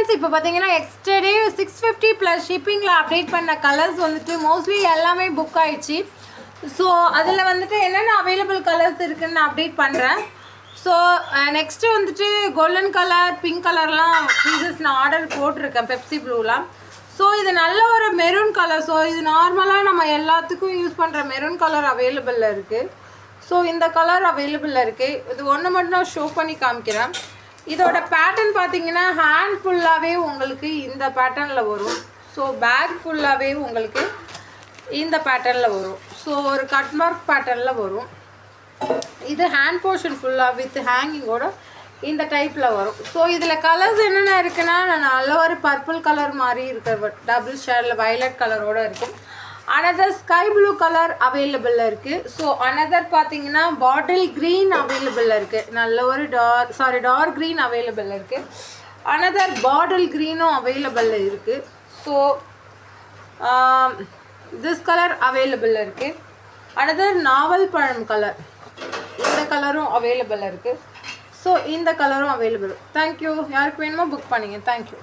Friends இப்போ பார்த்தீங்கன்னா எக்ஸ்டர்டே 650 plus ஷிப்பிங்கில் update பண்ண கலர்ஸ் வந்துட்டு மோஸ்ட்லி எல்லாமே புக் ஆகிடுச்சு. ஸோ அதில் வந்துட்டு என்னென்ன அவைலபிள் கலர்ஸ் இருக்குதுன்னு நான் அப்டேட் பண்ணுறேன். ஸோ நெக்ஸ்ட்டு வந்துட்டு கோல்டன் கலர், பிங்க் கலர்லாம் பீசஸ் நான் ஆர்டர் போட்டிருக்கேன் பெப்சி ப்ளூலாம். ஸோ இது நல்ல ஒரு மெரூன் கலர். ஸோ இது நார்மலாக நம்ம எல்லாத்துக்கும் யூஸ் பண்ணுற மெரூன் கலர் அவைலபிளில் இருக்குது. ஸோ இந்த கலர் அவைலபிளில் இருக்குது. இது ஒன்று மட்டும் நான் ஷோ பண்ணி காமிக்கிறேன். இதோட பேட்டர்ன் பார்த்தீங்கன்னா ஹேண்ட் ஃபுல்லாகவே உங்களுக்கு இந்த பேட்டர்னில் வரும். ஸோ பேக் ஃபுல்லாகவே உங்களுக்கு இந்த பேட்டர்னில் வரும். ஸோ ஒரு கட் மார்க் பேட்டர்னில் வரும். இது ஹேண்ட் போர்ஷன் ஃபுல்லாக வித் ஹேங்கிங்கோட இந்த டைப்பில் வரும். ஸோ இதில் கலர்ஸ் என்னென்ன இருக்குன்னா, நல்ல ஒரு பர்பிள் கலர் மாதிரி இருக்கிற டபுள் ஷேடில் வயலட் கலரோடு இருக்கும். அனதர் ஸ்கை ப்ளூ கலர் அவைலபிளில் இருக்குது. ஸோ அனதர் பார்த்தீங்கன்னா பாட்டில் க்ரீன் அவைலபிளில் இருக்குது. நல்ல ஒரு டார்க் க்ரீன் அவைலபிளில் இருக்குது. அனதர் பாட்டில் க்ரீனும் அவைலபிளில் இருக்குது. ஸோ திஸ் கலர் அவைலபிளில் இருக்குது. அனதர் நாவல் பழம் கலர், இந்த கலரும் அவைலபிளில் இருக்குது. ஸோ இந்த கலரும் அவைலபிள். தேங்க்யூ. யாருக்கு வேணுமோ புக் பண்ணிங்க. தேங்க்யூ.